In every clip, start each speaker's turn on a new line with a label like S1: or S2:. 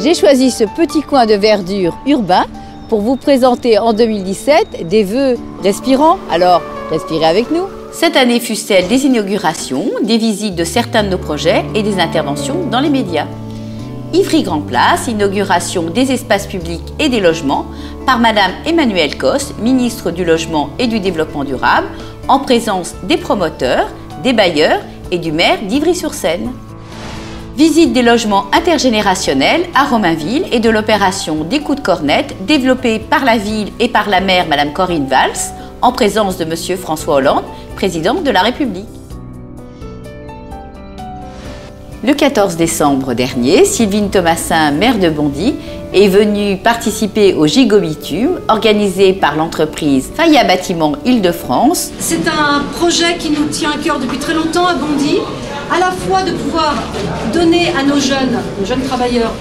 S1: J'ai choisi ce petit coin de verdure urbain pour vous présenter en 2017 des vœux respirants. Alors, respirez avec nous. Cette année fut celle des inaugurations, des visites de certains de nos projets et des interventions dans les médias. Ivry Grand Place, inauguration des espaces publics et des logements par Madame Emmanuelle Cos, ministre du Logement et du Développement durable, en présence des promoteurs, des bailleurs et du maire d'Ivry-sur-Seine. Visite des logements intergénérationnels à Romainville et de l'opération des coups de cornette développée par la ville et par la maire Madame Corinne Valls, en présence de Monsieur François Hollande, président de la République. Le 14 décembre dernier, Sylvine Thomasin, maire de Bondy, est venue participer au Gigobitume organisé par l'entreprise Faya Bâtiment Île-de-France.
S2: C'est un projet qui nous tient à cœur depuis très longtemps à Bondy, à la fois de pouvoir donner à nos jeunes travailleurs,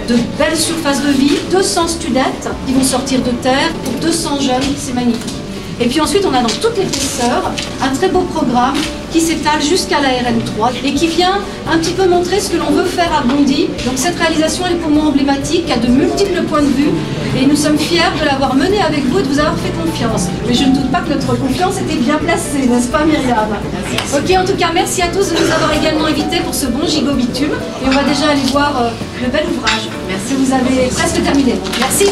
S2: de belles surfaces de vie, 200 studettes qui vont sortir de terre, pour 200 jeunes, c'est magnifique. Et puis ensuite, on a dans toute l'épaisseur un très beau programme qui s'étale jusqu'à la RN3 et qui vient un petit peu montrer ce que l'on veut faire à Bondy. Donc cette réalisation, elle est pour moi emblématique, a de multiples points de vue et nous sommes fiers de l'avoir menée avec vous et de vous avoir fait confiance. Mais je ne doute pas que notre confiance était bien placée, n'est-ce pas Myriam? Ok, en tout cas, merci à tous de nous avoir également invités pour ce bon Gigobitume et on va déjà aller voir le bel ouvrage. Merci, vous avez presque terminé. Merci.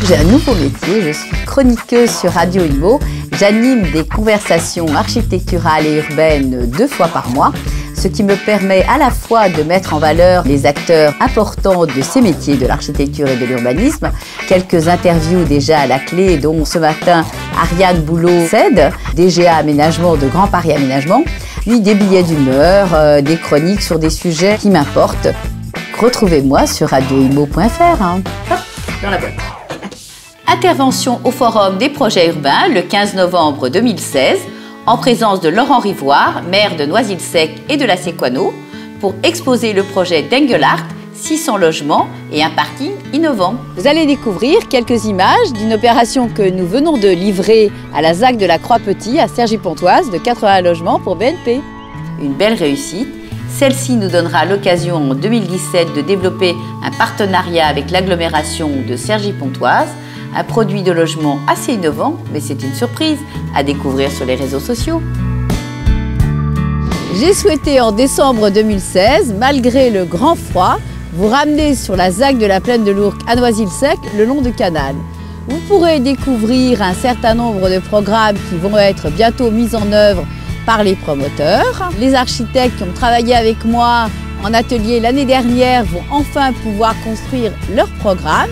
S1: J'ai un nouveau métier, je suis chroniqueuse sur Radio Imo. J'anime des conversations architecturales et urbaines 2 fois par mois, ce qui me permet à la fois de mettre en valeur les acteurs importants de ces métiers de l'architecture et de l'urbanisme. Quelques interviews déjà à la clé, dont ce matin Ariane Boulot-Cède, DGA Aménagement de Grand Paris Aménagement, puis des billets d'humeur, des chroniques sur des sujets qui m'importent. Retrouvez-moi sur radioimo.fr. Hop, dans la boîte. Intervention au Forum des projets urbains le 15 novembre 2016 en présence de Laurent Rivoire, maire de Noisy-le-Sec et de la Séquano, pour exposer le projet d'Engelhardt, 600 logements et un parking innovant. Vous allez découvrir quelques images d'une opération que nous venons de livrer à la ZAC de la Croix-Petit à Cergy-Pontoise de 80 logements pour BNP. Une belle réussite. Celle-ci nous donnera l'occasion en 2017 de développer un partenariat avec l'agglomération de Cergy-Pontoise, un produit de logement assez innovant, mais c'est une surprise à découvrir sur les réseaux sociaux. J'ai souhaité en décembre 2016, malgré le grand froid, vous ramener sur la ZAC de la Plaine de l'Ourcq à Noisy-le-Sec le long du canal. Vous pourrez découvrir un certain nombre de programmes qui vont être bientôt mis en œuvre par les promoteurs. Les architectes qui ont travaillé avec moi en atelier l'année dernière vont enfin pouvoir construire leur programme.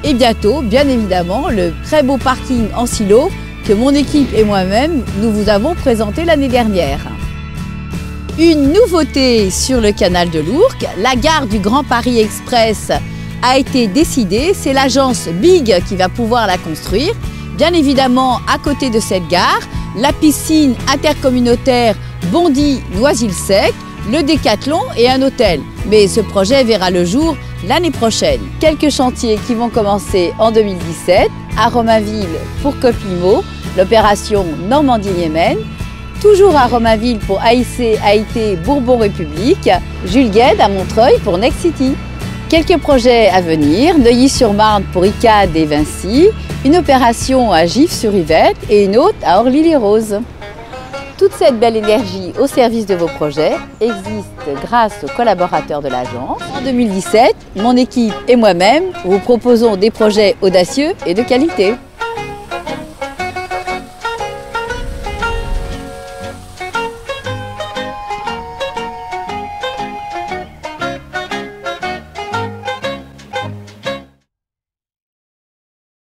S1: Et bientôt, bien évidemment, le très beau parking en silo que mon équipe et moi-même, nous vous avons présenté l'année dernière. Une nouveauté sur le canal de l'Ourcq, la gare du Grand Paris Express a été décidée. C'est l'agence Big qui va pouvoir la construire. Bien évidemment, à côté de cette gare, la piscine intercommunautaire Bondy-Noisy-le-Sec, le décathlon et un hôtel. Mais ce projet verra le jour l'année prochaine. Quelques chantiers qui vont commencer en 2017 à Romainville pour Copimo, l'opération Normandie-Yémen, toujours à Romainville pour AIT Bourbon République, Jules Guesde à Montreuil pour Next City. Quelques projets à venir, Neuilly-sur-Marne pour ICAD et Vinci, une opération à Gif-sur-Yvette et une autre à Orly-les-Roses. Toute cette belle énergie au service de vos projets existe grâce aux collaborateurs de l'agence. En 2017, mon équipe et moi-même vous proposons des projets audacieux et de qualité.